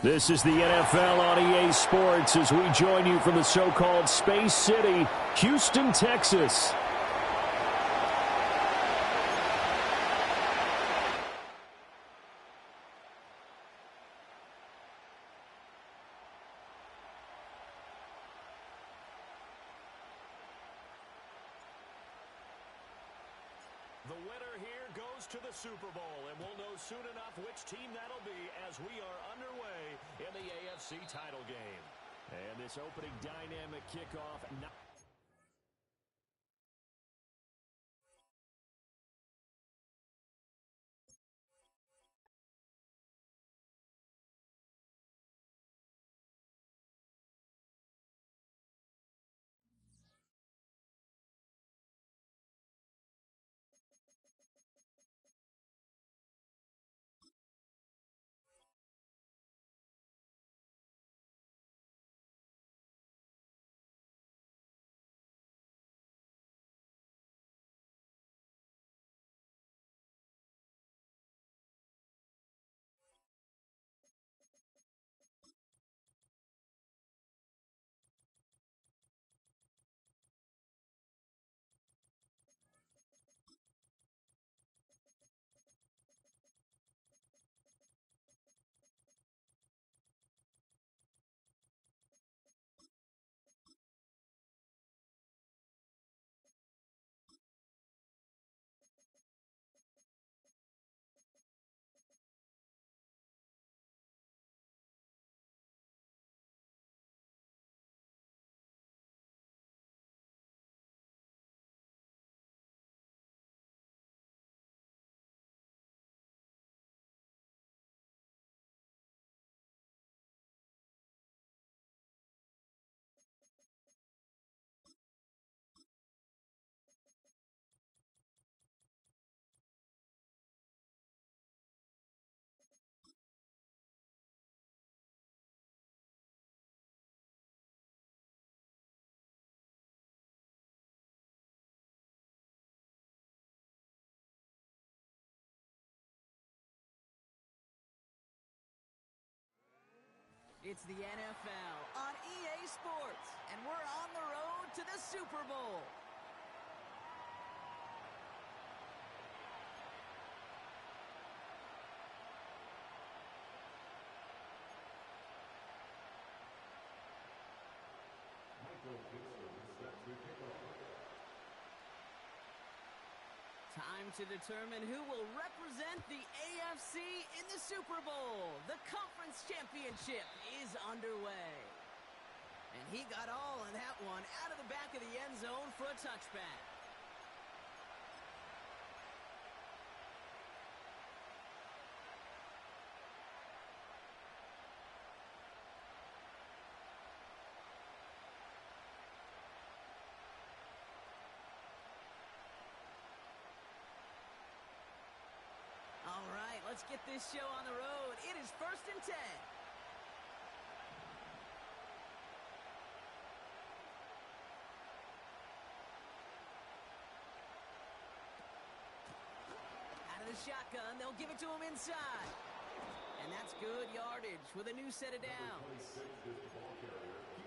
This is the NFL on EA Sports as we join you from the so-called Space City, Houston, Texas. The winner here goes to the Super Bowl, and we'll know soon enough which team that'll be as we are underway in the AFC title game. And this opening dynamic kickoff. It's the NFL on EA Sports, and we're on the road to the Super Bowl. Time to determine who will represent the AFC in the Super Bowl. The Conference Championship is underway. And he got all of that one out of the back of the end zone for a touchback. All right, let's get this show on the road. It is 1st and 10. Out of the shotgun, they'll give it to him inside. And that's good yardage with a new set of downs.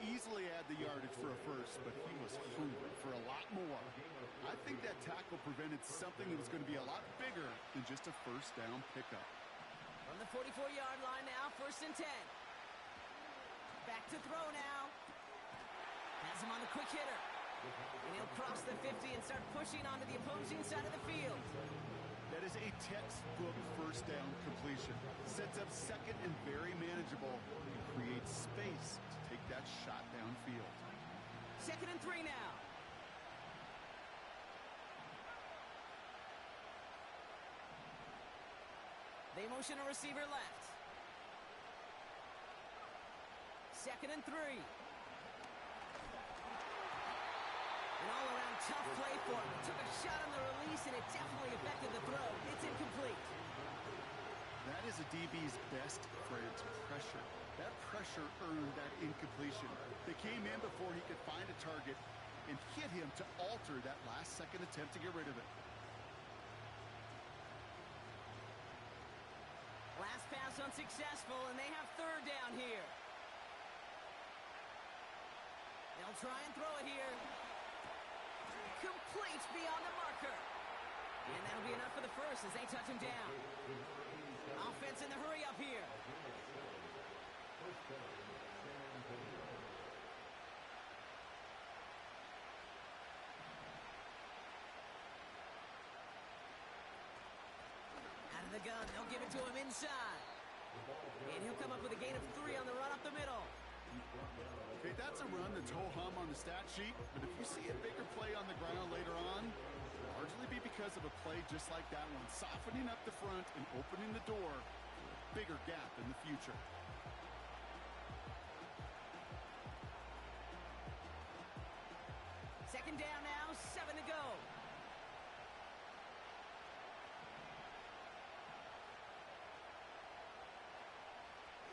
He easily had the yardage for a first, but he was hungry for a lot more. I think that tackle prevented something that was going to be a lot bigger than just a first down pickup. From the 44-yard line now, 1st and 10. Back to throw now. Has him on the quick hitter. And he'll cross the 50 and start pushing onto the opposing side of the field. That is a textbook first down completion. Sets up second and very manageable and creates space to take that shot downfield. 2nd and 3 now. They motion a receiver left. 2nd and 3. An all-around Tough play for him. Took a shot on the release, and it definitely affected the throw. It's incomplete. That is a DB's best friend, pressure. That pressure earned that incompletion. They came in before he could find a target and hit him to alter that last-second attempt to get rid of it. Last pass unsuccessful, and they have third down here. They'll try and throw it here. Complete beyond the marker. And that'll be enough for the first as they touch him down. Offense in the hurry up here. Out of the gun, they'll give it to him inside. And he'll come up with a gain of 3 on the run up the middle. Okay, that's a run that's ho-hum on the stat sheet, but if you see a bigger play on the ground later on, it'll largely be because of a play just like that one, softening up the front and opening the door for a bigger gap in the future. Second down now, 7 to go.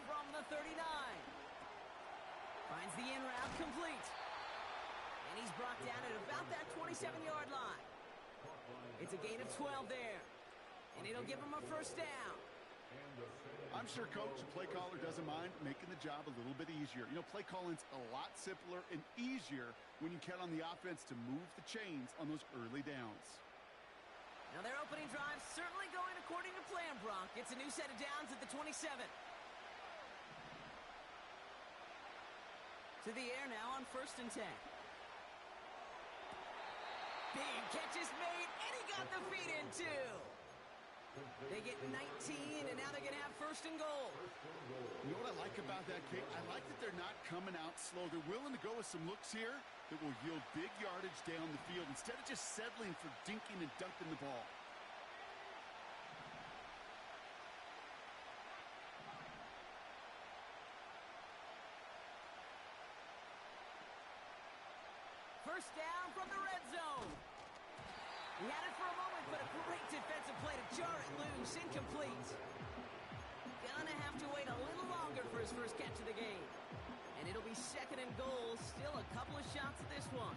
From the 39. Finds the in route complete. And he's brought down at about that 27-yard line. It's a gain of 12 there. And it'll give him a first down. I'm sure Coach, the play caller, doesn't mind making the job a little bit easier. You know, play calling's a lot simpler and easier when you count on the offense to move the chains on those early downs. Now their opening drive certainly going according to plan, Bronk. It's a new set of downs at the 27. To the air now on 1st and 10. Big catch is made, and he got the feet in too. They get 19, and now they're going to have 1st and goal. You know what I like about that kick? I like that they're not coming out slow. They're willing to go with some looks here that will yield big yardage down the field instead of just settling for dinking and dunking the ball. First down from the red zone. He had it for a moment, but a great defensive play to jar it loose. Incomplete. Gonna have to wait a little longer for his first catch of the game. And it'll be 2nd and goal. Still a couple of shots at this one.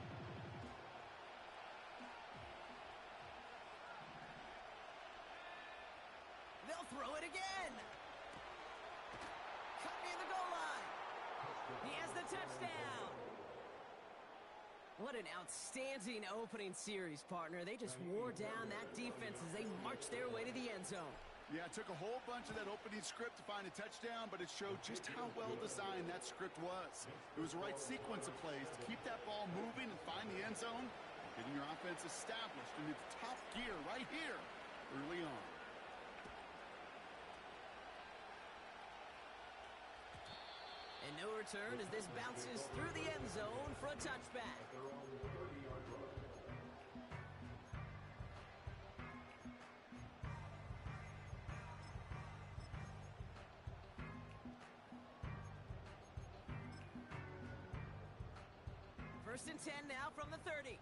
They'll throw it again. Cut near the goal line. He has the touchdown. What an outstanding opening series, partner. They just wore down that defense as they marched their way to the end zone. Yeah, it took a whole bunch of that opening script to find a touchdown, but it showed just how well designed that script was. It was the right sequence of plays to keep that ball moving and find the end zone, getting your offense established in its top gear right here early on. And no return as this bounces through the end zone for a touchback. First and 10 now from the 30.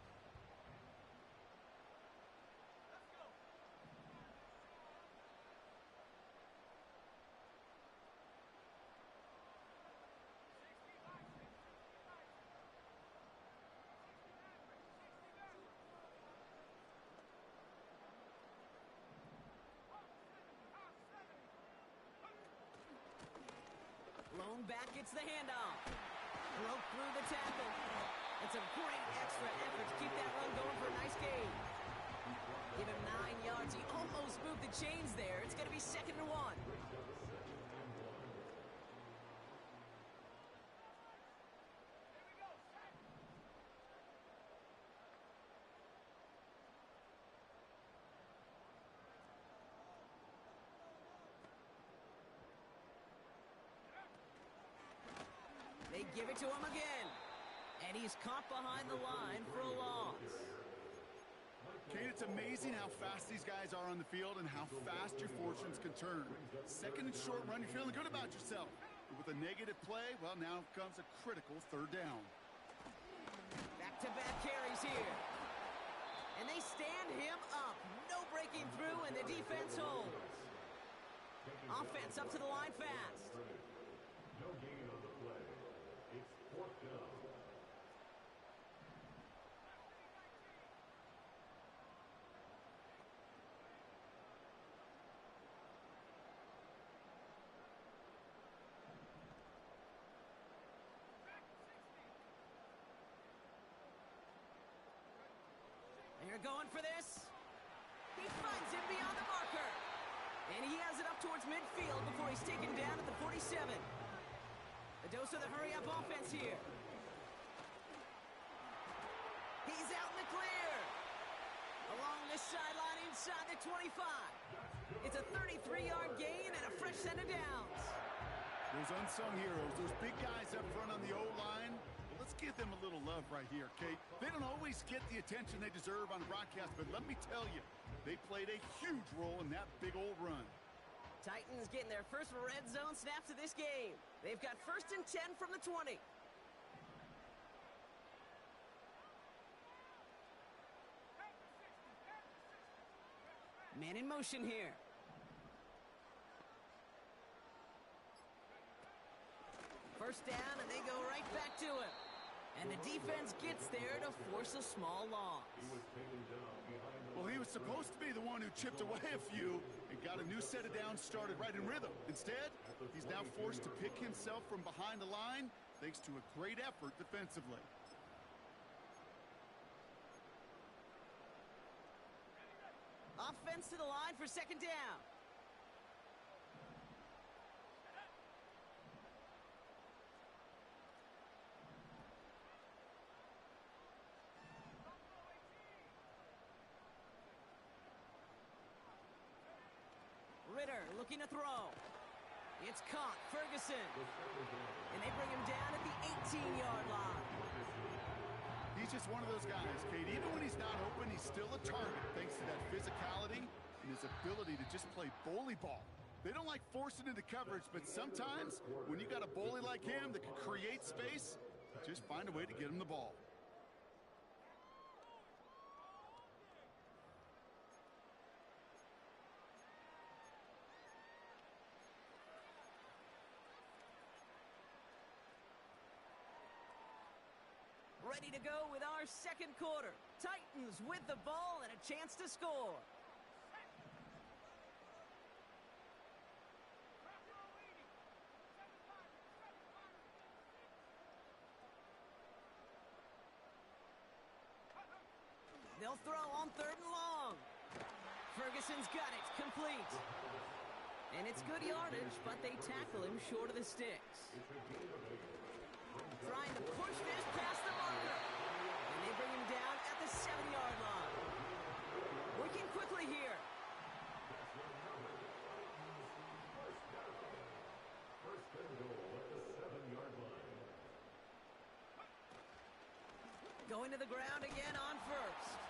Blown back, gets the handoff. Broke through the tackle. It's a great extra effort to keep that run going for a nice gain. Give him 9 yards. He almost moved the chains there. It's going to be 2nd and 1. They give it to him again. And he's caught behind the line for a loss. Kate, it's amazing how fast these guys are on the field and how fast your fortunes can turn. 2nd and short run, you're feeling good about yourself. But with a negative play, well, now comes a critical 3rd down. Back-to-back carries here. the defense holds. Offense up to the line fast. No gain on the play. It's fourth down. They're going for this. He finds him beyond the marker. And he has it up towards midfield before he's taken down at the 47. A dose of the hurry-up offense here. He's out in the clear. Along the sideline inside the 25. It's a 33-yard gain and a fresh set of downs. Those unsung heroes, those big guys up front on the O-line, well, let's give them a little love right here, Kate. They don't always get the attention they deserve on the broadcast, but let me tell you, they played a huge role in that big old run. Titans getting their first red zone snaps of this game. They've got 1st and 10 from the 20. Man in motion here. First down, and they go right back to it. And the defense gets there to force a small loss. Well, he was supposed to be the one who chipped away a few and got a new set of downs started right in rhythm. Instead, he's now forced to pick himself from behind the line thanks to a great effort defensively. Offense to the line for 2nd down. Ritter looking to throw. It's caught. Ferguson. And they bring him down at the 18-yard line. He's just one of those guys, Kate. Even when he's not open, he's still a target thanks to that physicality and his ability to just play bully ball. They don't like forcing into coverage, but sometimes when you got a bully like him that can create space, just find a way to get him the ball. Ready to go with our 2nd quarter. Titans with the ball and a chance to score. They'll throw on 3rd and long. Ferguson's got it. Complete. And it's good yardage, but they tackle him short of the sticks. Trying to push this past the marker. And they bring him down at the 7-yard line. Working quickly here. First and goal at the 7-yard line. Going to the ground again on 1st.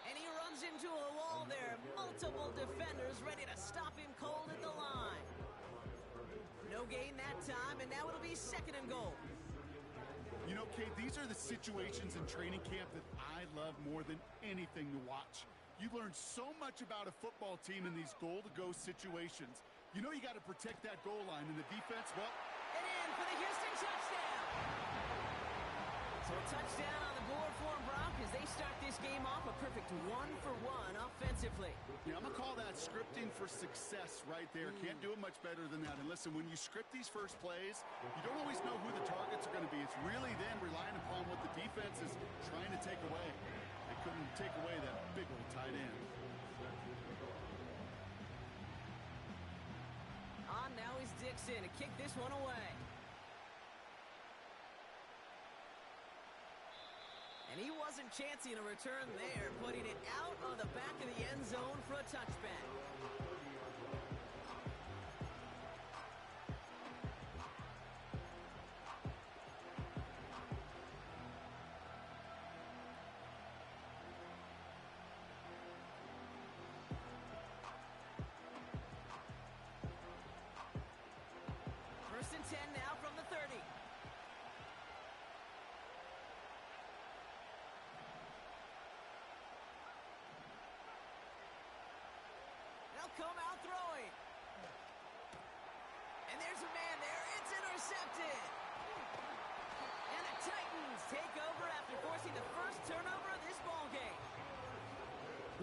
And he runs into a wall there. Multiple defenders ready to stop him cold at the line. No gain that time, and now it'll be 2nd and goal. You know, Kate, these are the situations in training camp that I love more than anything to watch. You learn so much about a football team in these goal-to-go situations. You know you got to protect that goal line, and the defense, well... And in for the Houston touchdown. So a touchdown on the board for them, Brock, as they start this game off a perfect 1-for-1 offensively. Yeah, I'm going to call that scripting for success right there. Can't do it much better than that. And listen, when you script these first plays, you don't always know who the targets are going to be. It's really them relying upon what the defense is trying to take away. They couldn't take away that big old tight end. On now is Dixon to kick this one away. And he wasn't chancing a return there, putting it out of the back of the end zone for a touchback. First and 10 now from the 30. come out throwing. And there's a man there. It's intercepted. And the Titans take over after forcing the first turnover of this ball game.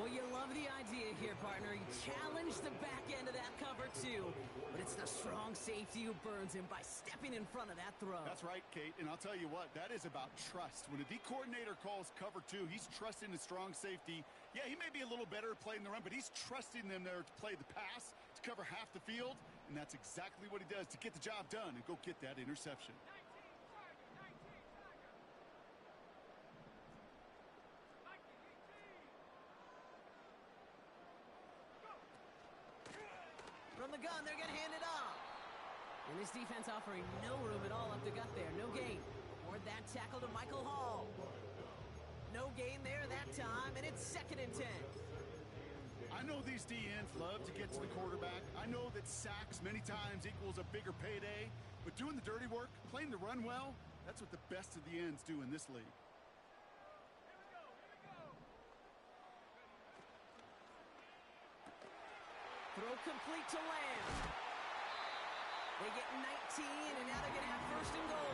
Well, you love the idea here, partner. You challenge the back end of that cover, too. But it's the strong safety who burns him by stepping in front of that throw. That's right, Kate. And I'll tell you what, that is about trust. When a D coordinator calls cover 2, he's trusting the strong safety. Yeah, he may be a little better at playing the run, but he's trusting them there to play the pass, to cover half the field. And that's exactly what he does to get the job done and go get that interception. From the gun, they're going to hand it off. And this defense offering no room at all up the gut there. No gain. Toward that tackle to Michael Hall. No gain there that time, and it's 2nd and 10. I know these DNs love to get to the quarterback. I know that sacks many times equals a bigger payday. But doing the dirty work, playing the run well, that's what the best of the ends do in this league. Throw complete to Lamb. They get 19, and now they're going to have 1st and goal.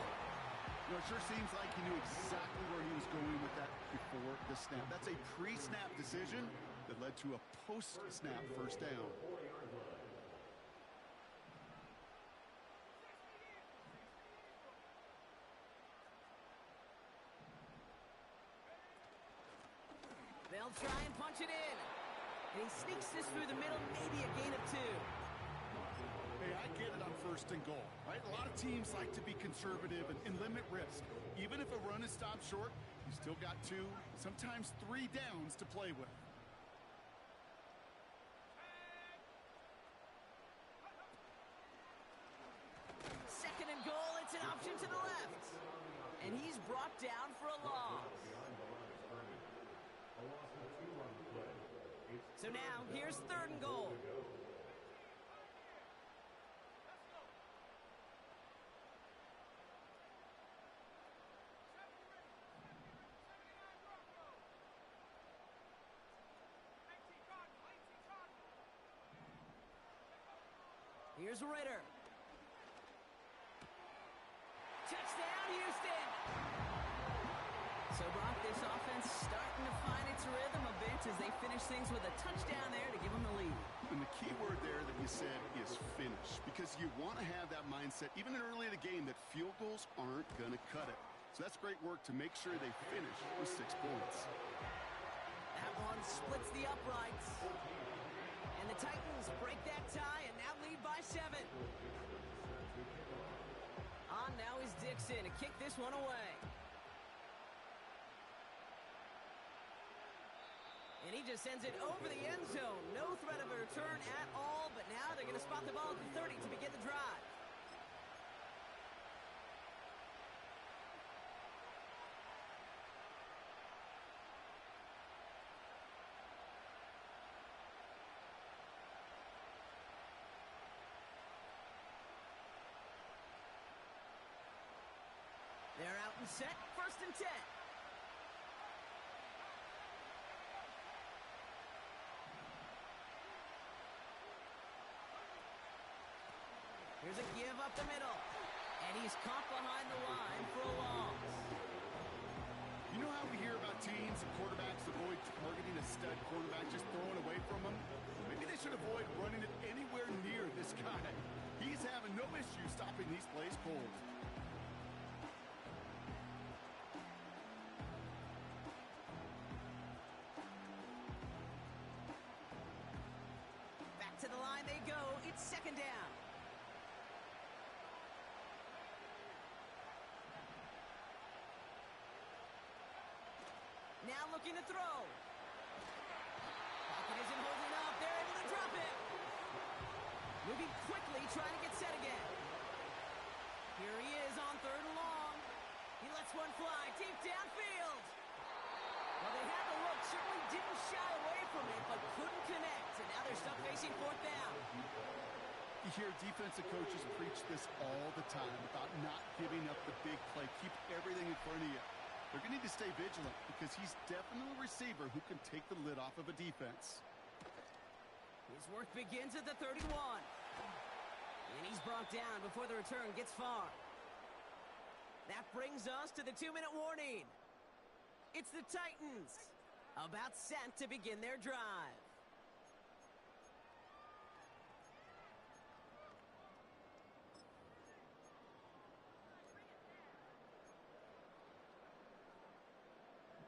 You know, it sure seems like he knew exactly where he was going with that before the snap. That's a pre-snap decision that led to a post-snap 1st down. They'll try and punch it in. And he sneaks this through the middle, maybe a gain of 2. Hey, I get it on 1st and goal, right? A lot of teams like to be conservative and limit risk. Even if a run is stopped short, you still got 2, sometimes 3 downs to play with. Second and goal, it's an option to the left. And he's brought down for a loss. So now, here's 3rd and goal. Here's Ritter. Touchdown, Houston! So, Brock, this offense starting to find its rhythm a bit as they finish things with a touchdown there to give them the lead. And the key word there that you said is finish, because you want to have that mindset, even early in the game, that field goals aren't going to cut it. So that's great work to make sure they finish with 6 points. That one splits the uprights. And the Titans break that tie and now lead by 7. On now is Dixon to kick this one away. And he just sends it over the end zone. No threat of a return at all, but now they're going to spot the ball at the 30 to begin the drive. They're out and set, 1st and 10. Here's a give up the middle. And he's caught behind the line for a loss. You know how we hear about teams and quarterbacks avoid targeting a stud quarterback, just throwing away from him? Maybe they should avoid running it anywhere near this guy. He's having no issue stopping these plays cold. Back to the line they go. It's 2nd down. Now looking to throw. Pocket isn't holding up. They're able to drop it. Moving quickly, trying to get set again. Here he is on 3rd and long. He lets one fly deep downfield. Well, they had the look, certainly didn't shy away from it, but couldn't connect. And now they're stuck facing 4th down. You hear defensive coaches preach this all the time about not giving up the big play. Keep everything in front of you. They're going to need to stay vigilant because he's definitely a receiver who can take the lid off of a defense. His work begins at the 31. And he's brought down before the return gets far. That brings us to the 2-minute warning. It's the Titans, about set to begin their drive.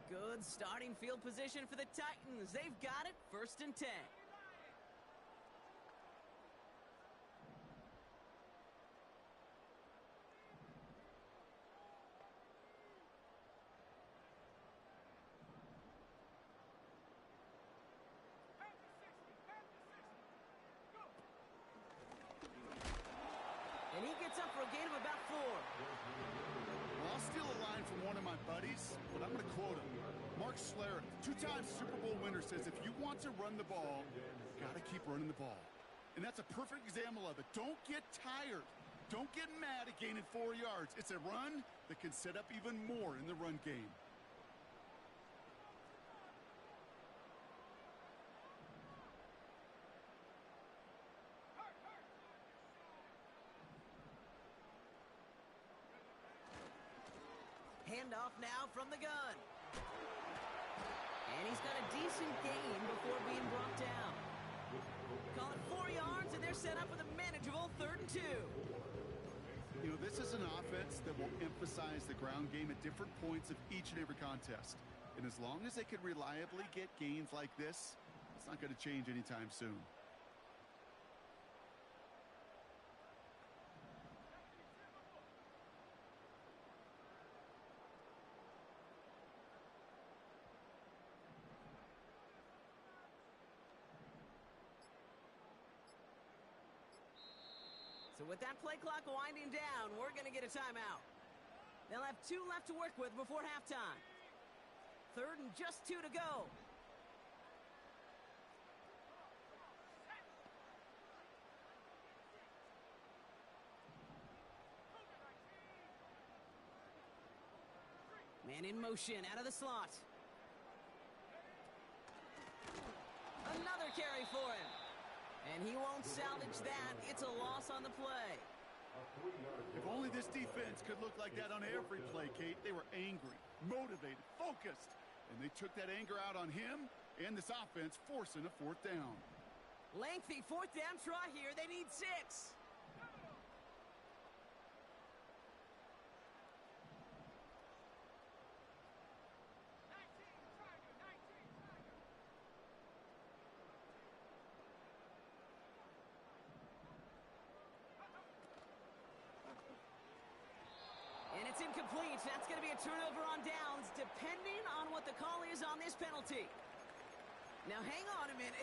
Good starting field position for the Titans. They've got it, 1st and 10. And he gets up for a gain of about 4. Well, I'll steal a line from one of my buddies, but I'm going to quote him. Mark Schlereth, 2-time Super Bowl winner, says if you want to run the ball, got to keep running the ball. And that's a perfect example of it. Don't get tired. Don't get mad at gaining 4 yards. It's a run that can set up even more in the run game. Handoff now from the gun. And he's got a decent gain before being brought down. Call it 4 yards, and they're set up with a manageable 3rd and 2. You know, this is an offense that will emphasize the ground game at different points of each and every contest. And as long as they can reliably get gains like this, it's not going to change anytime soon. So with that play clock winding down, we're going to get a timeout. They'll have 2 left to work with before halftime. 3rd and just 2 to go. Man in motion out of the slot. Another carry for him. And he won't salvage that. It's a loss on the play. If only this defense could look like that on every play, Kate. They were angry, motivated, focused. And they took that anger out on him and this offense, forcing a 4th down. Lengthy 4th down try here. They need 6. And it's incomplete. That's going to be a turnover on downs, depending on what the call is on this penalty. Now, hang on a minute.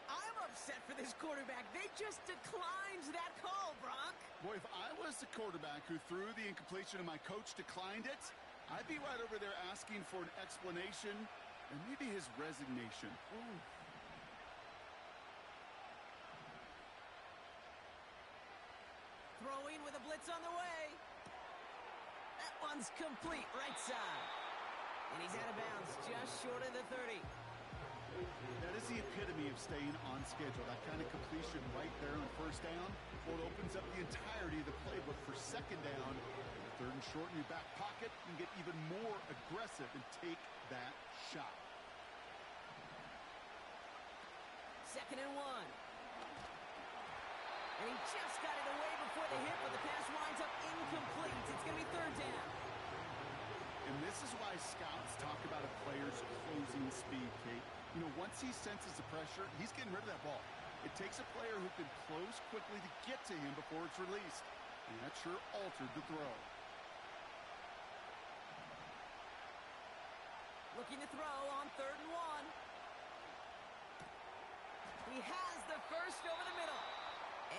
I'm upset for this quarterback. They just declined that call, Brock. Boy, if I was the quarterback who threw the incompletion and my coach declined it, I'd be right over there asking for an explanation and maybe his resignation. Ooh. Throwing with a blitz on the way. That one's complete, right side. And he's out of bounds, just short of the 30. That is the epitome of staying on schedule. That kind of completion right there on 1st down. Well, it opens up the entirety of the playbook for 2nd down. 3rd and short in your back pocket. You can get even more aggressive and take that shot. 2nd and 1. And he just got it away before the hit, but the pass winds up incomplete. It's going to be 3rd down. And this is why scouts talk about a player's closing speed, Kate. You know, once he senses the pressure, he's getting rid of that ball. It takes a player who can close quickly to get to him before it's released. And that sure altered the throw. Looking to throw on 3rd and 1. He has the first over the middle.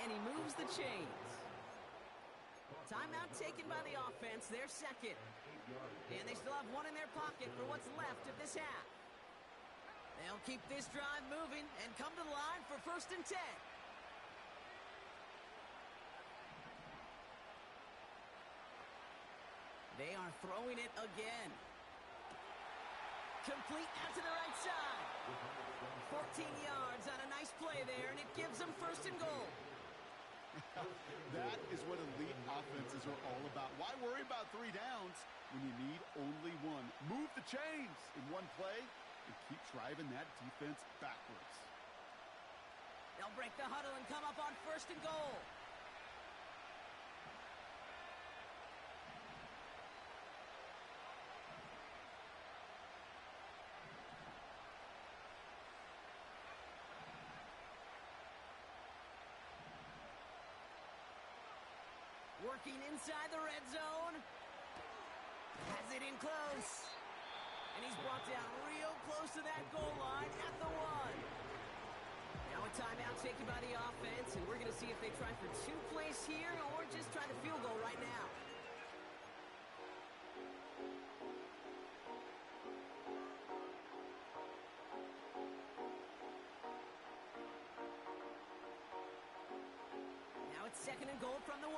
And he moves the chains. Timeout taken by the offense, their 2nd. And they still have 1 in their pocket for what's left of this half. They'll keep this drive moving and come to the line for 1st and 10. They are throwing it again. Complete out to the right side. 14 yards on a nice play there, and it gives them first and goal. That is what elite offenses are all about. Why worry about 3 downs when you need only one? Move the chains in one play and keep driving that defense backwards. They'll break the huddle and come up on first and goal. Working inside the red zone. Has it in close. And he's brought down real close to that goal line at the 1. Now a timeout taken by the offense, and we're going to see if they try for 2 plays here or just try the field goal right now. Now it's second and goal from the 1.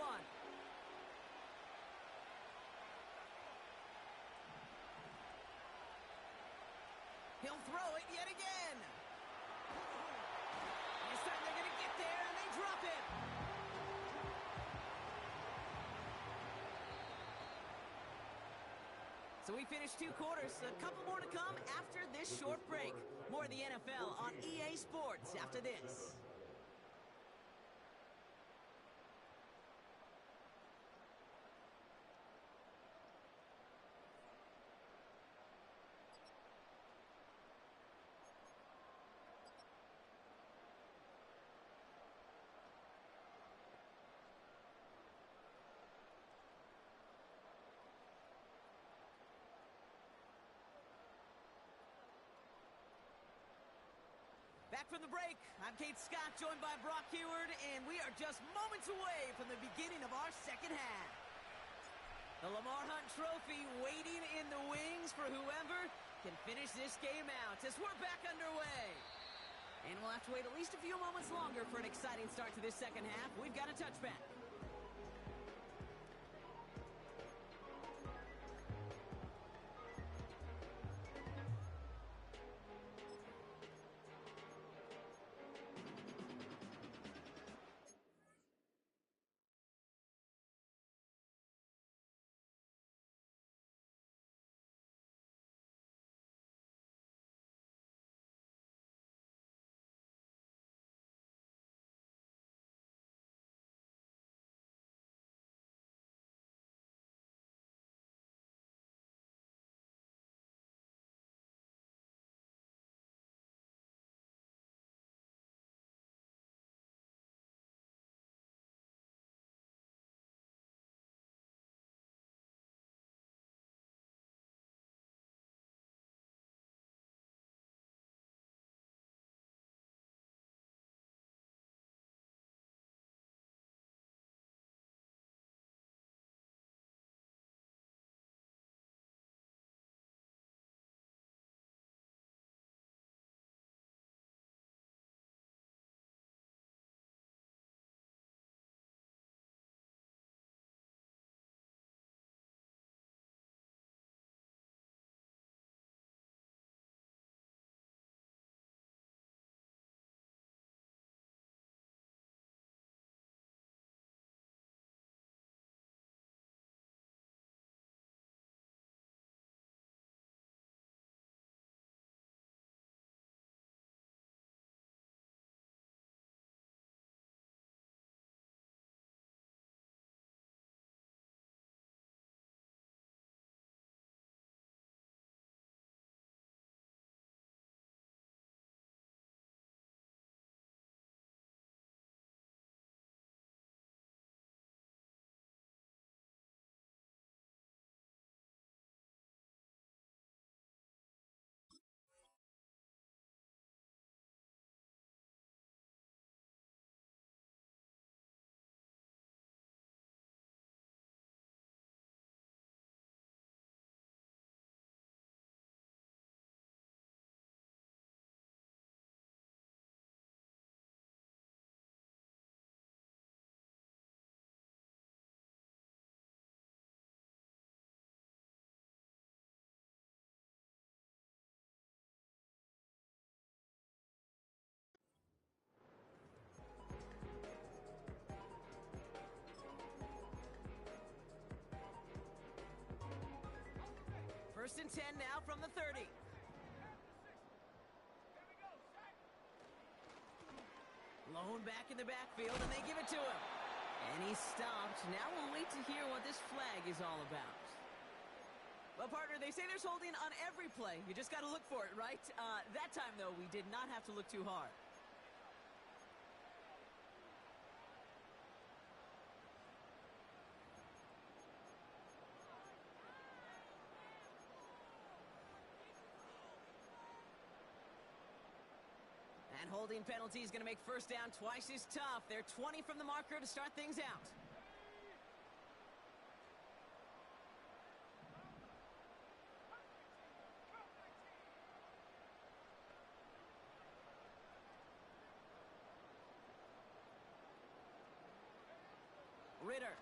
He'll throw it yet again. This time they're going to get there, and they drop it. So we finished 2 quarters. A couple more to come after this short break. More of the NFL on EA Sports after this. Back from the break, I'm Kate Scott, joined by Brock Heward, and we are just moments away from the beginning of our second half. The Lamar Hunt Trophy waiting in the wings for whoever can finish this game out as we're back underway. And we'll have to wait at least a few moments longer for an exciting start to this second half. We've got a touchback. and 10 now from the 30. Lone back in the backfield, and they give it to him. And he stopped. Now we'll wait to hear what this flag is all about. Well, partner, they say there's holding on every play. You just got to look for it, right? That time, though, we did not have to look too hard. And holding penalty is going to make first down twice as tough. They're 20 from the marker to start things out. Ritter.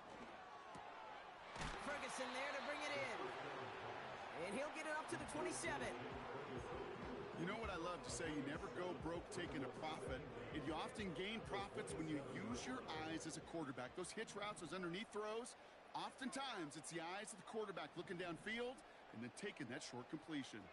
Ferguson there to bring it in. And he'll get it up to the 27. You know what I love to say, you never go broke taking a profit, and you often gain profits when you use your eyes as a quarterback. Those hitch routes, those underneath throws, oftentimes it's the eyes of the quarterback looking downfield and then taking that short completion.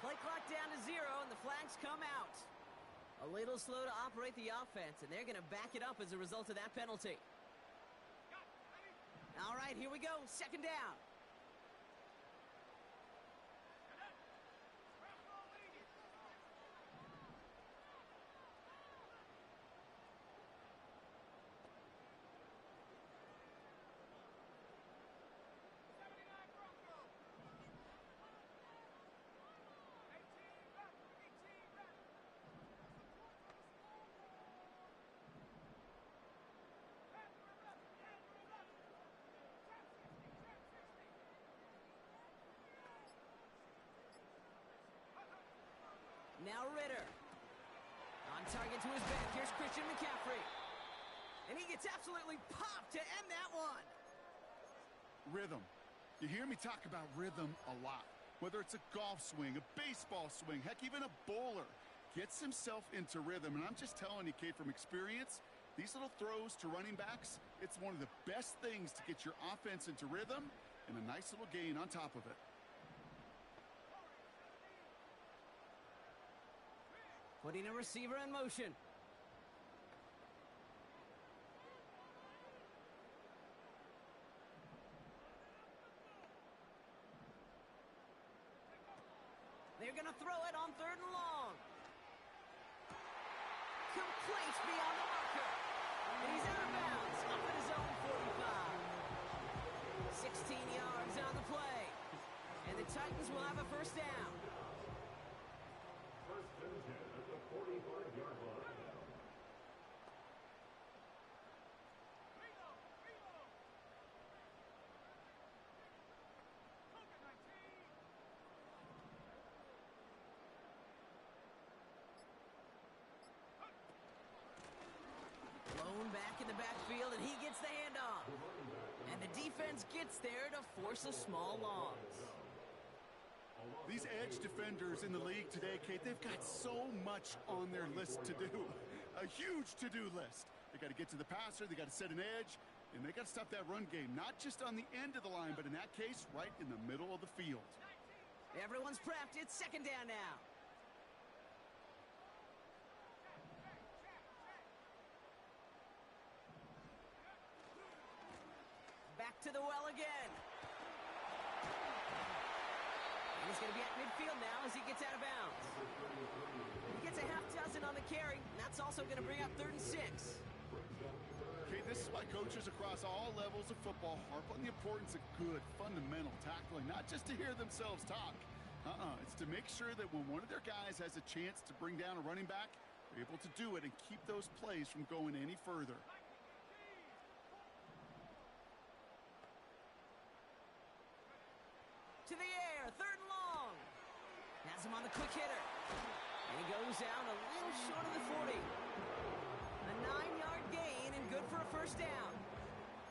Play clock down to 0, and the flags come out. A little slow to operate the offense, and they're going to back it up as a result of that penalty. All right, here we go. Second down. Now Ritter. On target to his back. Here's Christian McCaffrey. And he gets absolutely popped to end that one. Rhythm. You hear me talk about rhythm a lot. Whether it's a golf swing, a baseball swing, heck, even a bowler gets himself into rhythm. And I'm just telling you, Kate, from experience, these little throws to running backs, it's one of the best things to get your offense into rhythm and a nice little gain on top of it. Putting a receiver in motion. They're going to throw it on 3rd and long. Complete beyond the marker. And he's out of bounds up at his own 45. 16 yards on the play. And the Titans will have a first down. First and 10 at the 45-yard line. Blown back in the backfield, and he gets the handoff. And the defense gets there to force a small loss. These edge defenders in the league today, Kate, they've got so much on their list to do. A huge to-do list. They got to get to the passer, they got to set an edge, and they got to stop that run game. Not just on the end of the line, but in that case, right in the middle of the field. Everyone's prepped. It's second down now. Back to the well again. And he's going to be at midfield now as he gets out of bounds. He gets a half dozen on the carry, and that's also going to bring up 3rd and 6. Okay, this is why coaches across all levels of football harp on the importance of good, fundamental tackling, not just to hear themselves talk. It's to make sure that when one of their guys has a chance to bring down a running back, they're able to do it and keep those plays from going any further. To the air, 3rd and long. Has him on the quick hitter. And he goes down a little short of the 40. A 9-yard gain and good for a first down.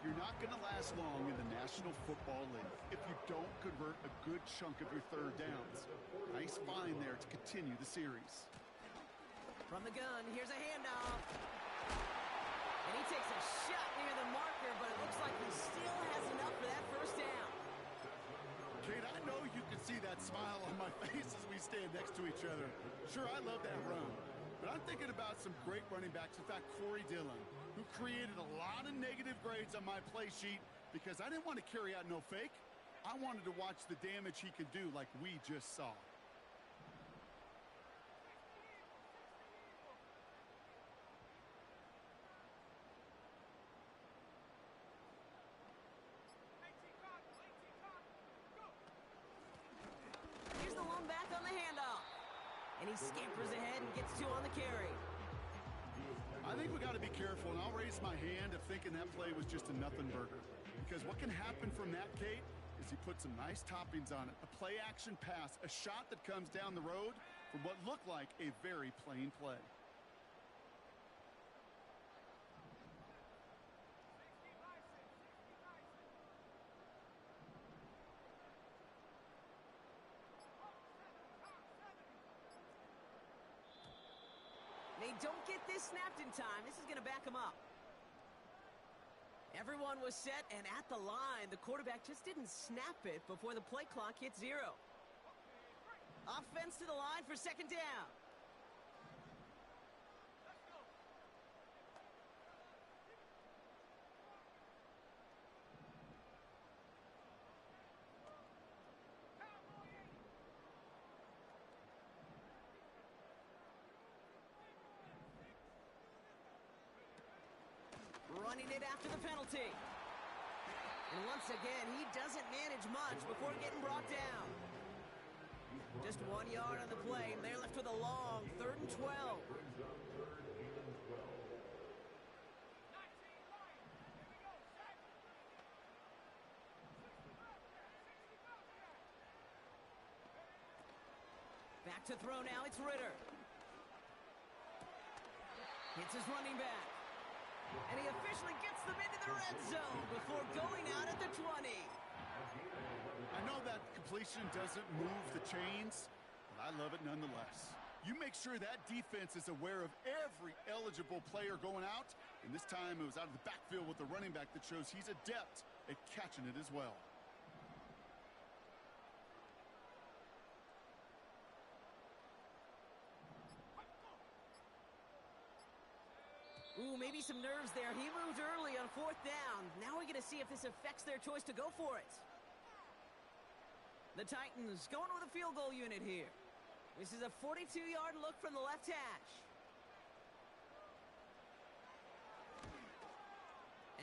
You're not going to last long in the National Football League if you don't convert a good chunk of your third downs. Nice find there to continue the series. From the gun, here's a handoff. And he takes a shot near the marker, but it looks like he still has enough for that first down. Kate, I know you can see that smile on my face as we stand next to each other. Sure, I love that run. But I'm thinking about some great running backs. In fact, Corey Dillon, who created a lot of negative grades on my play sheet because I didn't want to carry out no fake. I wanted to watch the damage he could do like we just saw. Here's the lone back on the handoff. And he scampers ahead and gets two on the carry. I think we got to be careful, and I'll raise my hand of thinking that play was just a nothing burger. Because what can happen from that, Kate, is he put some nice toppings on it. A play-action pass, a shot that comes down the road from what looked like a very plain play. They don't get this snapped in time. This is going to back them up. Everyone was set and at the line. The quarterback just didn't snap it before the play clock hit 0. Offense to the line for second down. Running it after the penalty. And once again, he doesn't manage much before getting brought down. Just 1 yard on the play, and they're left with a long 3rd and 12. Back to throw now, it's Ritter. Hits his running back. And he officially gets them into the red zone before going out at the 20. I know that completion doesn't move the chains, but I love it nonetheless. You make sure that defense is aware of every eligible player going out, and this time it was out of the backfield with the running back that shows he's adept at catching it as well. Ooh, maybe some nerves there. He moved early on 4th down. Now we're going to see if this affects their choice to go for it. The Titans going with a field goal unit here. This is a 42-yard look from the left hash.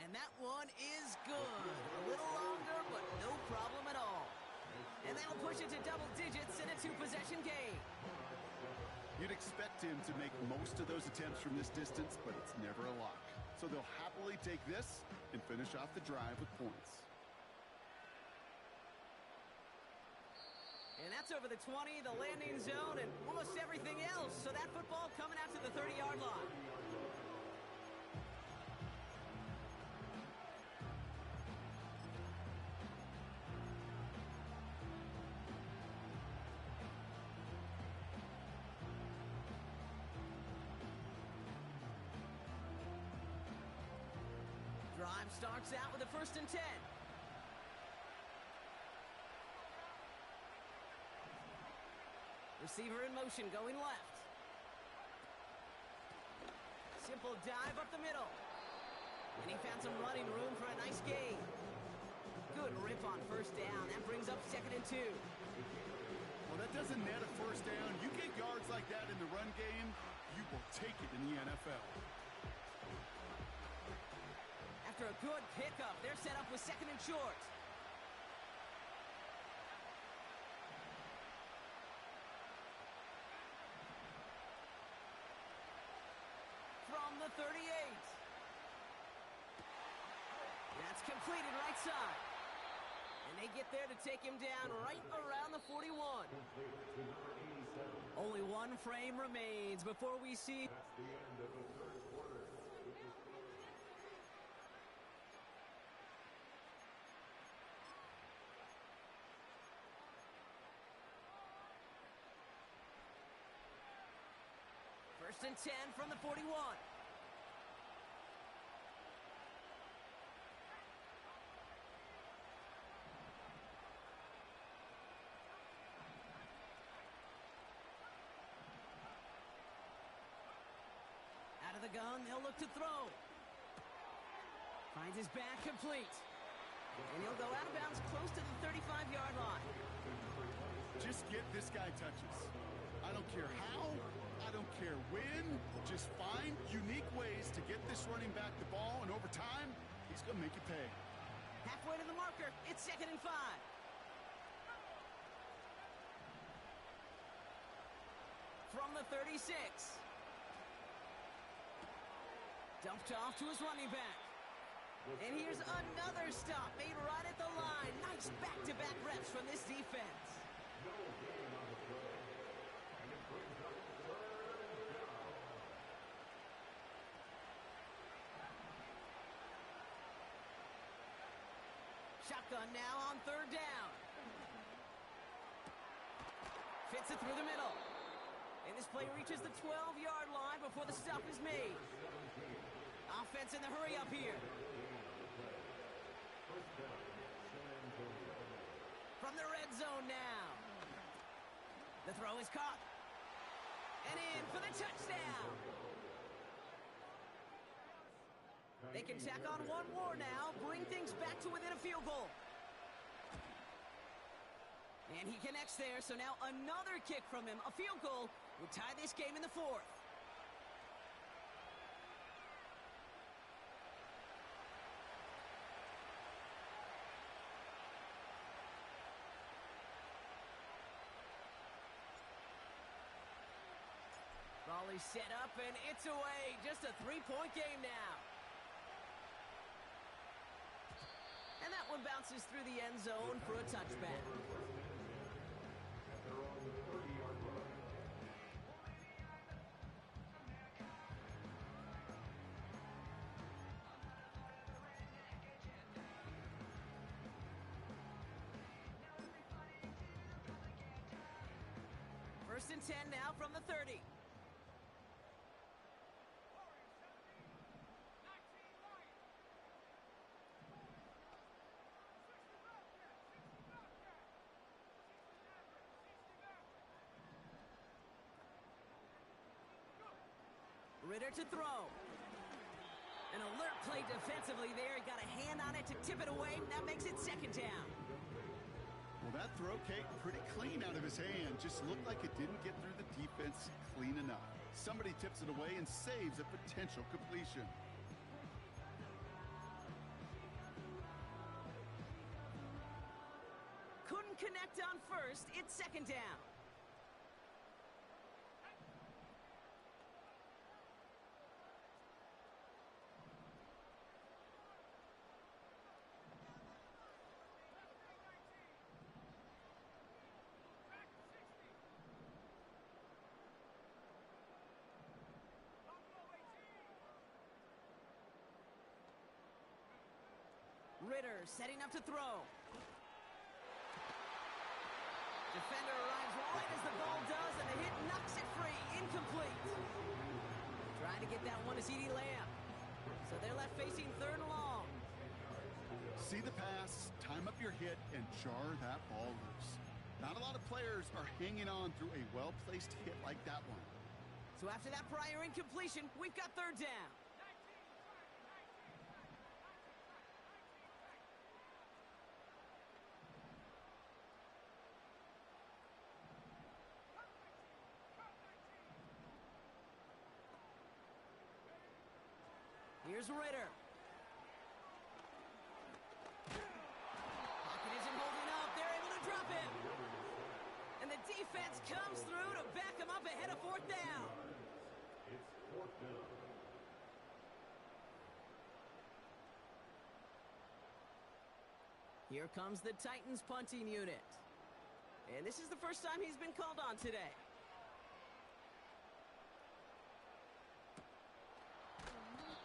And that one is good. A little longer, but no problem at all. And that'll push it to double digits in a 2-possession game. You'd expect him to make most of those attempts from this distance, but it's never a lock. So they'll happily take this and finish off the drive with points. And that's over the 20, the landing zone, and almost everything else. So that football coming out to the 30-yard line. Drive starts out with a 1st and 10. Receiver in motion, going left. Simple dive up the middle. And he found some running room for a nice gain. Good rip on 1st down. That brings up 2nd and 2. Well, that doesn't net a 1st down. You get yards like that in the run game, you will take it in the NFL. After a good pickup, they're set up with 2nd and short. From the 38. That's completed right side. And they get there to take him down right around the 41. Only one frame remains before we see... First and 10 from the 41. Out of the gun, they'll look to throw. Finds his back complete. And he'll go out of bounds close to the 35-yard line. Just get this guy touches. I don't care how, I don't care when. Just find unique ways to get this running back the ball, and over time, he's going to make you pay. Halfway to the marker, it's 2nd and 5. From the 36. Dumped off to his running back. And here's another stop made right at the line. Nice back-to-back reps from this defense. No gain on the play. And it brings up 3rd down. Shotgun now on 3rd down. Fits it through the middle. And this play reaches the 12-yard line before the stop is made. Offense in the hurry up here. From the red zone now. The throw is caught. And in for the touchdown. They can tack on one more now, bring things back to within a field goal. And he connects there, so now another kick from him. A field goal would tie this game in the 4th. Volley set up, and it's away. Just a 3-point game now. And that one bounces through the end zone for a touchback. They're on the 30-yard line. First and 10 now from the 30. Ritter to throw. An alert play defensively there. Got a hand on it to tip it away. That makes it 2nd down. Well, that throw came pretty clean out of his hand. Just looked like it didn't get through the defense clean enough. Somebody tips it away and saves a potential completion. Couldn't connect on first. It's 2nd down. Ritter setting up to throw. Defender arrives right as the ball does, and the hit knocks it free. Incomplete. Trying to get that one to CeeDee Lamb. So they're left facing 3rd and long. See the pass, time up your hit, and jar that ball loose. Not a lot of players are hanging on through a well-placed hit like that one. So after that prior incompletion, we've got 3rd down. Here's Ritter. Pocket isn't holding up. They're able to drop him. And the defense comes through to back him up ahead of 4th down. It's 4th down. Here comes the Titans punting unit. And this is the first time he's been called on today.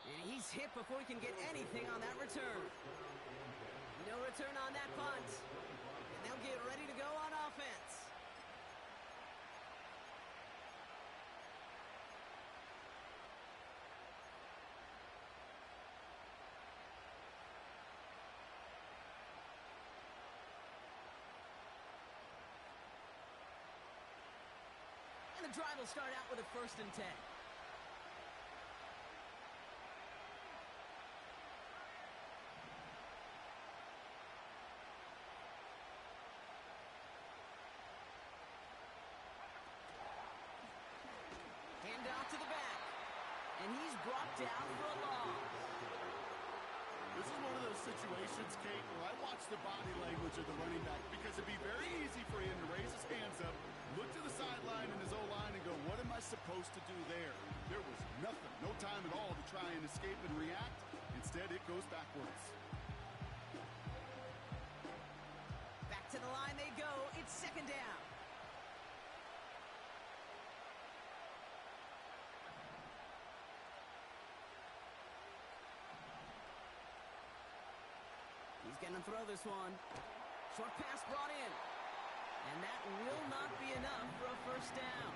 And he's hit before he can get anything on that return. No return on that punt. And they'll get ready to go on offense. the drive will start out with a 1st and 10. Handoff to the back. And he's brought down for a loss. This is one of those situations, Kate, where I watch the body language of the running back because it'd be very easy for him to raise his hands up, look to the sideline in his O-line and go, what am I supposed to do there? There was nothing, no time at all to try and escape and react. Instead, it goes backwards. Back to the line they go. It's 2nd down. He's going to throw this one. Short pass brought in. And that will not be enough for a 1st down.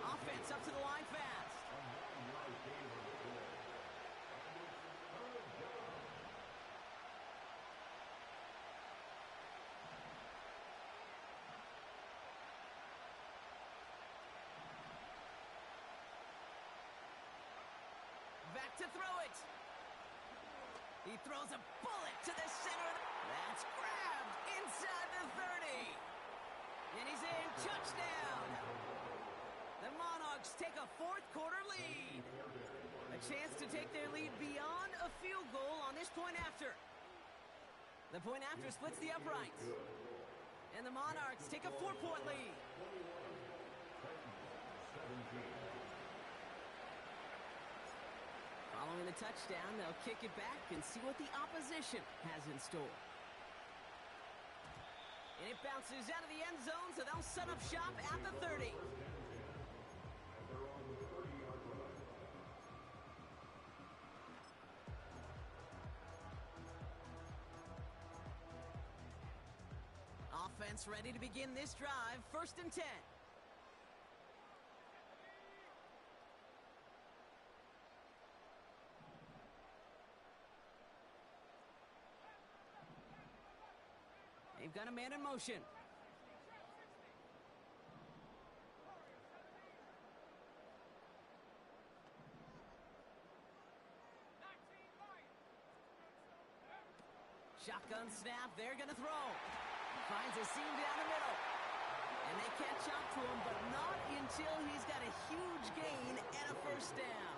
Offense up to the line fast. Back to throw it. He throws a bullet to the center. That's grabbed inside the 30. And he's in. Touchdown. The Monarchs take a 4th quarter lead. A chance to take their lead beyond a field goal on this point after. The point after splits the uprights. And the Monarchs take a 4-point lead. Following the touchdown, they'll kick it back and see what the opposition has in store. And it bounces out of the end zone, so they'll set up shop at the 30. Offense ready to begin this drive. 1st and 10. They've got a man in motion. Shotgun snap. They're going to throw. Finds a seam down the middle. And they catch up to him, but not until he's got a huge gain and a 1st down.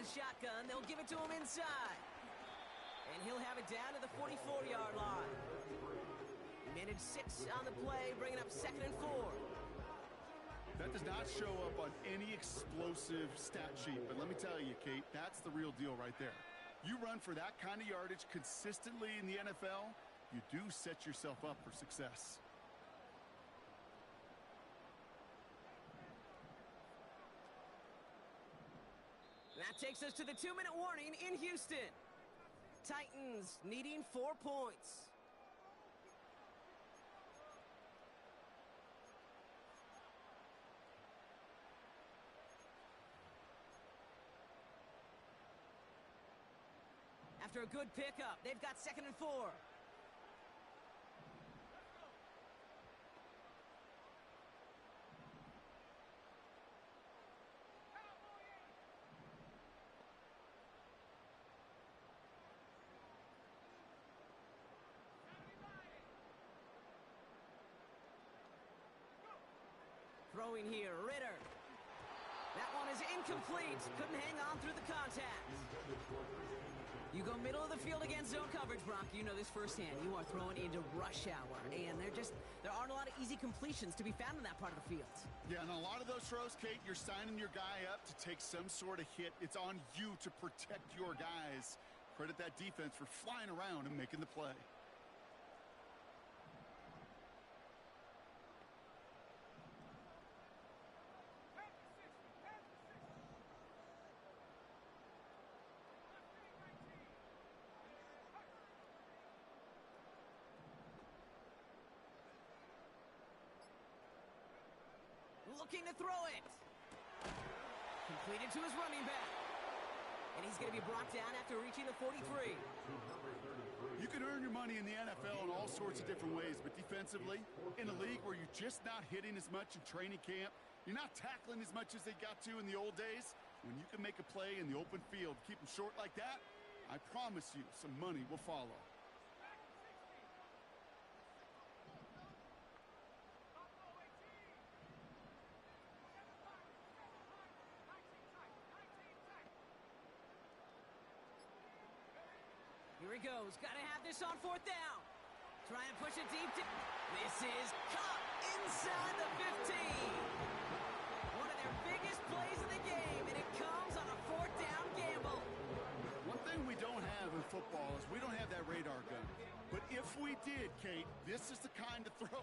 Shotgun, they'll give it to him inside. And he'll have it down to the 44-yard line. Minute 6 on the play, bringing up 2nd and 4. That does not show up on any explosive stat sheet, but let me tell you, Kate, that's the real deal right there. You run for that kind of yardage consistently in the NFL, you do set yourself up for success. That takes us to the 2-minute warning in Houston. Titans needing 4 points. After a good pickup, they've got 2nd and 4. Throwing here, Ritter. That one is incomplete. Couldn't hang on through the contact. You go middle of the field against zone coverage, Brock. You know this firsthand. You are throwing into rush hour, and there aren't a lot of easy completions to be found in that part of the field. Yeah, and a lot of those throws, Kate, you're signing your guy up to take some sort of hit. It's on you to protect your guys. Credit that defense for flying around and making the play. looking to throw it. Completed to his running back. And he's going to be brought down after reaching the 43. You can earn your money in the NFL in all sorts of different ways, but defensively, in a league where you're just not hitting as much in training camp, you're not tackling as much as they got to in the old days, when you can make a play in the open field, keep them short like that, I promise you some money will follow. Here he goes. Got to have this on 4th down. Trying to push it deep. This is caught inside the 15. One of their biggest plays of the game, and it comes on a 4th down gamble. One thing we don't have in football is we don't have that radar gun. But if we did, Kate, this is the kind of throw,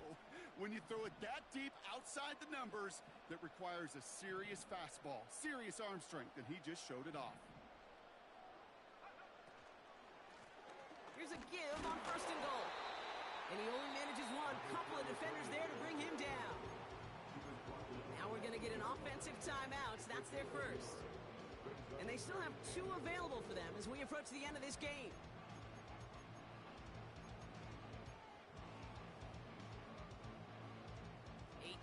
when you throw it that deep outside the numbers, that requires a serious fastball, serious arm strength, and he just showed it off. Here's a give on 1st and goal. And he only manages one. Couple of defenders there to bring him down. Now we're going to get an offensive timeout. That's their first. And they still have 2 available for them as we approach the end of this game.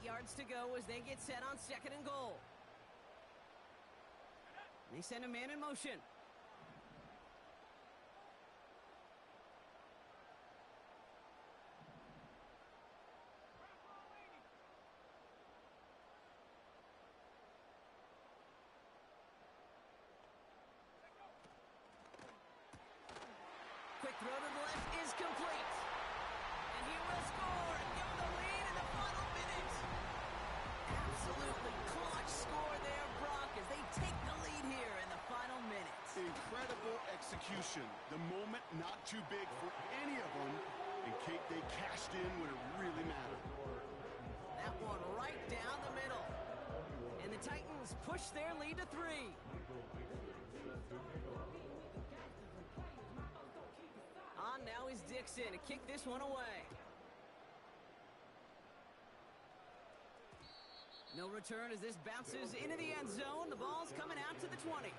Yards to go as they get set on 2nd and goal. They send a man in motion. Quick throw to the left is complete. And he will score and give them the lead in the final minute. Absolutely clutch score there, Brock, as they take the lead here in the final minutes. Incredible execution. The moment not too big for any of them. And Kate, they cashed in when it really mattered. That one right down the middle. And the Titans push their lead to 3. On now is Dixon to kick this one away. No return as this bounces into the end zone. The ball's coming out to the 20.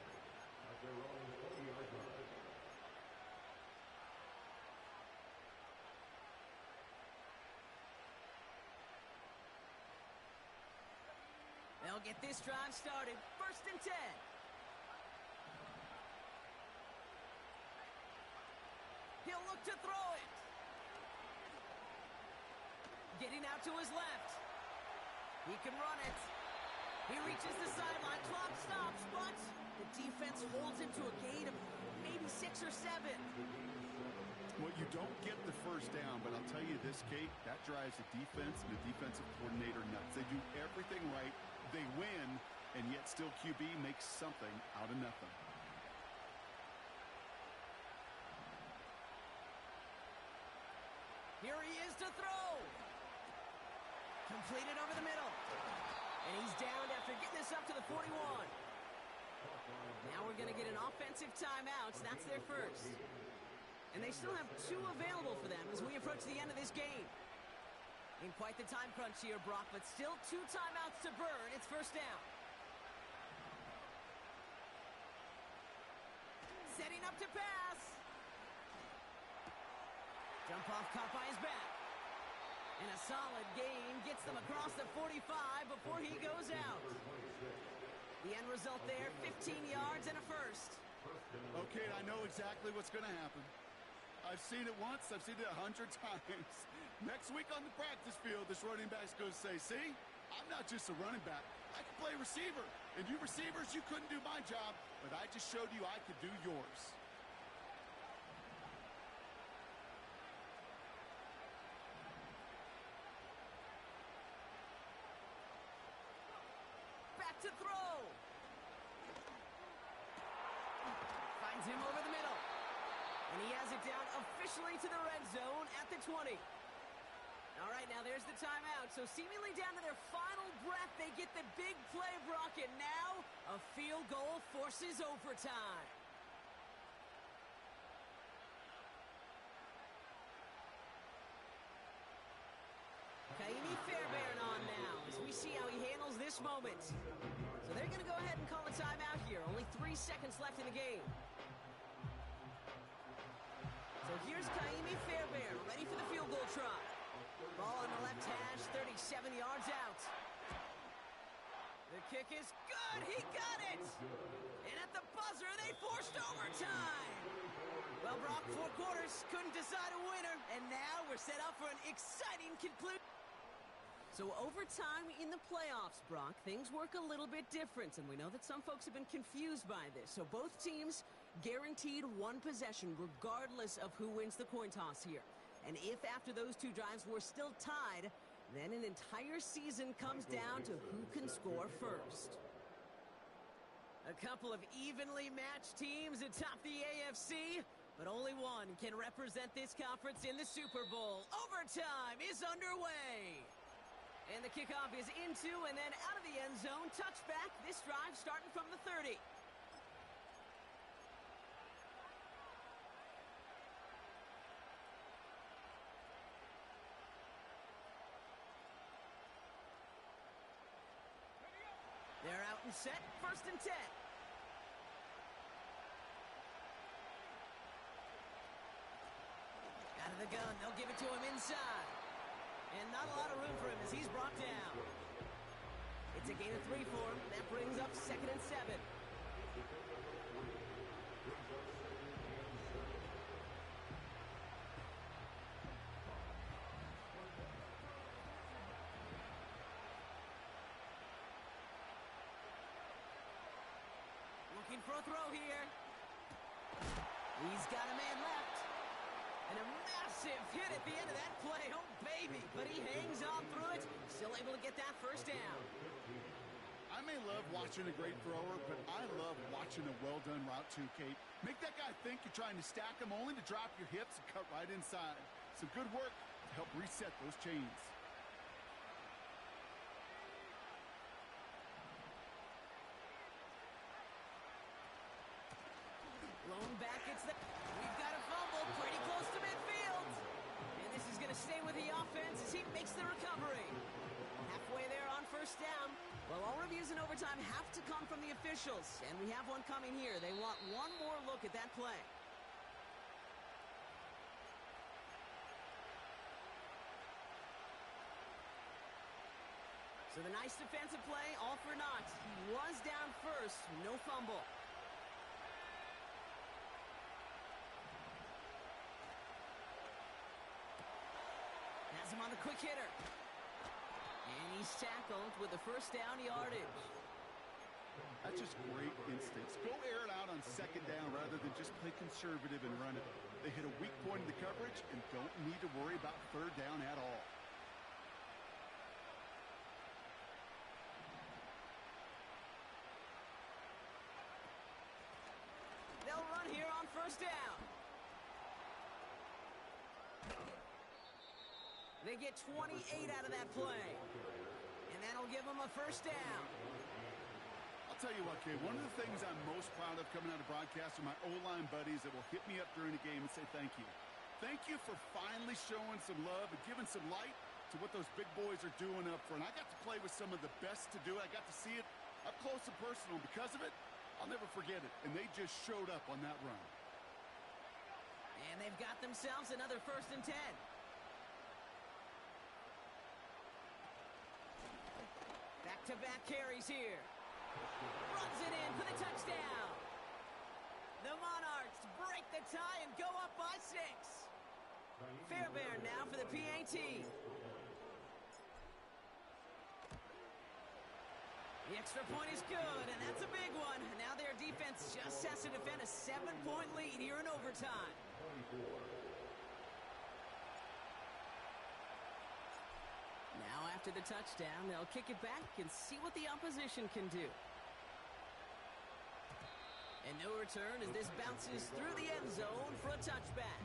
They'll get this drive started. 1st and 10. He'll look to throw it. Getting out to his left. He can run it. He reaches the sideline. Clock stops, but the defense holds him to a gain of maybe 6 or 7. Well, you don't get the first down, but I'll tell you this, Kate, that drives the defense and the defensive coordinator nuts. They do everything right. They win, and yet still QB makes something out of nothing. Here he is to throw. Completed over the middle. And he's down after getting this up to the 41. Now we're going to get an offensive timeout. That's their first. And they still have 2 available for them as we approach the end of this game. In quite the time crunch here, Brock, but still 2 timeouts to burn. It's 1st down. Setting up to pass. Jump off caught by his back. And a solid gain gets them across the 45 before he goes out. The end result there, 15 yards and a first. Okay, I know exactly what's going to happen. I've seen it once, I've seen it 100 times. Next week on the practice field, this running back's going to say, see, I'm not just a running back. I can play receiver. And you receivers, you couldn't do my job, but I just showed you I could do yours. To throw. Finds him over the middle. And he has it down officially to the red zone at the 20. All right, now there's the timeout. So seemingly down to their final breath, they get the big play, Brock, and now a field goal forces overtime. Kaimi Fairbairn on now as we see how he handles this this moment. So they're going to go ahead and call a timeout here. Only 3 seconds left in the game. So here's Kaimi Fairbairn, ready for the field goal try. Ball on the left hash, 37 yards out. The kick is good. He got it. And at the buzzer, they forced overtime. Well, Brock, 4 quarters, couldn't decide a winner. And now we're set up for an exciting conclusion. So overtime in the playoffs, Brock, things work a little bit different. And we know that some folks have been confused by this. So both teams guaranteed 1 possession regardless of who wins the coin toss here. And if after those 2 drives we're still tied, then an entire season comes down to who can score first. A couple of evenly matched teams atop the AFC, but only one can represent this conference in the Super Bowl. Overtime is underway. And the kickoff is into and then out of the end zone. Touchback, this drive starting from the 30. They're out and set, 1st and 10. Out of the gun, they'll give it to him inside. And not a lot of room for him as he's brought down. It's a gain of 3 for him. That brings up 2nd and 7. Looking for a throw here. He's got a man left. And a massive hit at the end of that play. Oh, baby. But he hangs on through it. Still able to get that 1st down. I may love watching a great thrower, but I love watching a well-done route too, Kate. Make that guy think you're trying to stack him only to drop your hips and cut right inside. Some good work to help reset those chains. Blown back, we've got a fumble pretty close to midfield. And this is going to stay with the offense as he makes the recovery. Halfway there on 1st down. Well, all reviews in overtime have to come from the officials. And we have one coming here. They want one more look at that play. So the nice defensive play, all for naught. He was down first, no fumble. Has him on the quick hitter. And he's tackled with the 1st down yardage. That's just great instincts. Go air it out on 2nd down rather than just play conservative and run it. They hit a weak point in the coverage and don't need to worry about 3rd down at all. They'll run here on 1st down. They get 28 out of that play. And that'll give them a 1st down. I'll tell you what, Kay, one of the things I'm most proud of coming out of broadcast are my O-line buddies that will hit me up during the game and say thank you. Thank you for finally showing some love and giving some light to what those big boys are doing up front. I got to play with some of the best to do it. I got to see it up close and personal. Because of it, I'll never forget it. And they just showed up on that run. And they've got themselves another 1st and 10. Back-to-back carries here. Runs it in for the touchdown. The Monarchs break the tie and go up by 6. Fairbairn now for the PAT. The extra point is good, and that's a big one. Now their defense just has to defend a 7-point lead here in overtime. Now after the touchdown, they'll kick it back and see what the opposition can do. And no return as this bounces through the end zone for a touchback.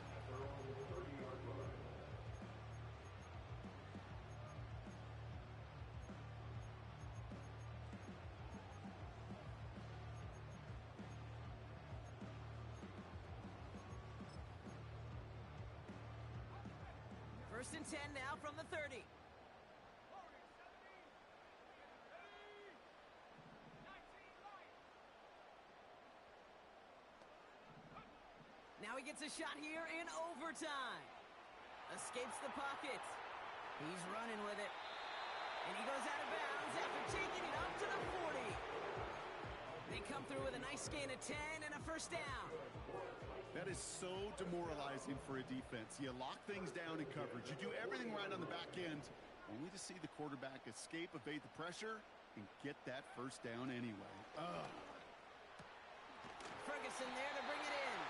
First and 10 now from the 30. Now he gets a shot here in overtime. Escapes the pocket. He's running with it. And he goes out of bounds after taking it up to the 40. They come through with a nice gain of 10 and a first down. That is so demoralizing for a defense. You lock things down in coverage. You do everything right on the back end, only to see the quarterback escape, evade the pressure, and get that first down anyway. Ferguson there to bring it in.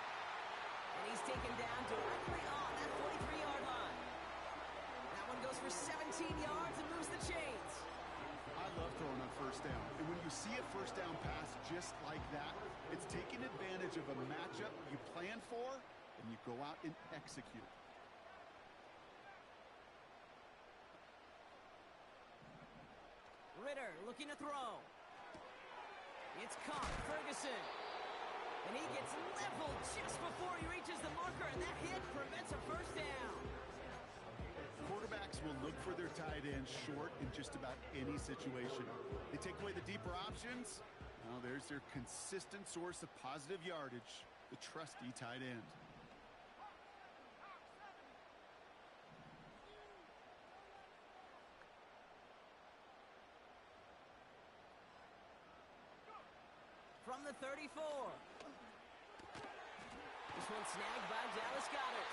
And he's taken down directly on that 43-yard line. That one goes for 17 yards and moves the chains. I love throwing on first down. And when you see a first down pass just like that, it's taking advantage of a matchup you plan for, and you go out and execute. Ritter looking to throw. It's caught. Ferguson. And he gets leveled just before he reaches the marker, and that hit prevents a first down. Quarterbacks will look for their tight end short in just about any situation. They take away the deeper options. Now there's their consistent source of positive yardage, the trusty tight end. From the 34. This one snagged by Dallas Goedert.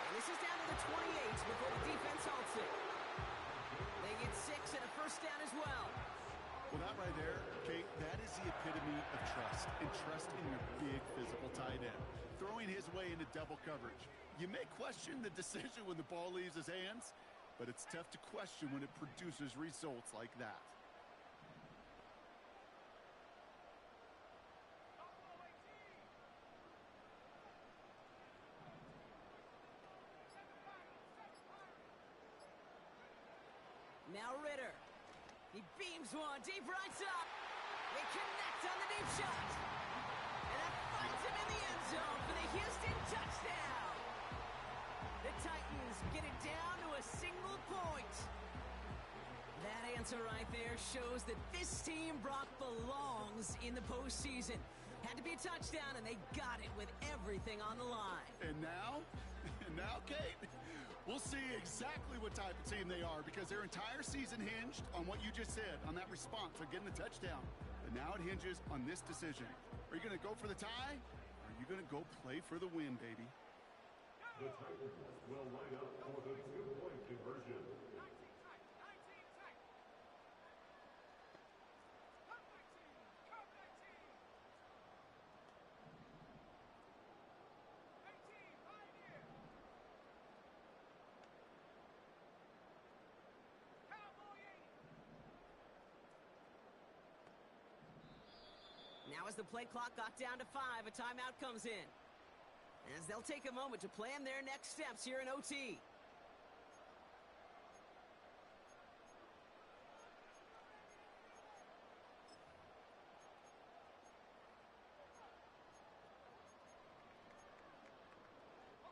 And this is down to the 28 before the defense halts it. They get 6 and a first down as well. Well, that right there, Kate, that is the epitome of trust. And trust in your big physical tight end. Throwing his way into double coverage. You may question the decision when the ball leaves his hands, but it's tough to question when it produces results like that. Now Ritter. He beams one deep right up. They connect on the deep shot. And that finds him in the end zone for the Houston touchdown. The Titans get it down to a single point. That answer right there shows that this team, Brock, belongs in the postseason. Had to be a touchdown, and they got it with everything on the line. And now, Kate, we'll see exactly what type of team they are because their entire season hinged on what you just said, on that response, on getting the touchdown. And now it hinges on this decision. Are you going to go for the tie? Or are you going to go play for the win, baby? The Titans will line up for the two-point conversion. Now as the play clock got down to 5, a timeout comes in. As they'll take a moment to plan their next steps here in OT.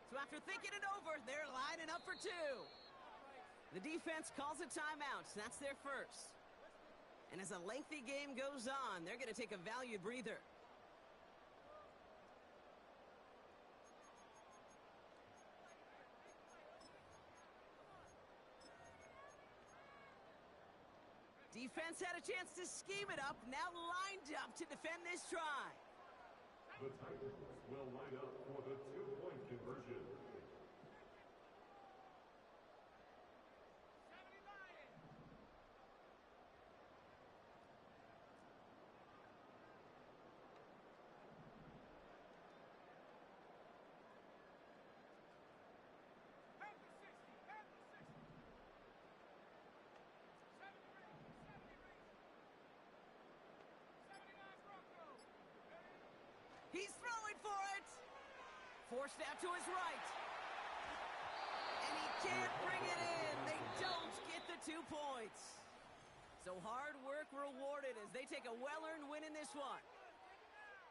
So after thinking it over, they're lining up for 2. The defense calls a timeout. That's their first. And as a lengthy game goes on, they're going to take a valued breather. Defense had a chance to scheme it up, now lined up to defend this try. The Titans will line up for the two-point conversion. He's throwing for it. Forced out to his right. And he can't bring it in. They don't get the 2 points. So hard work rewarded as they take a well-earned win in this one.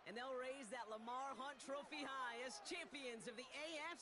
And they'll raise that Lamar Hunt Trophy high as champions of the AFC.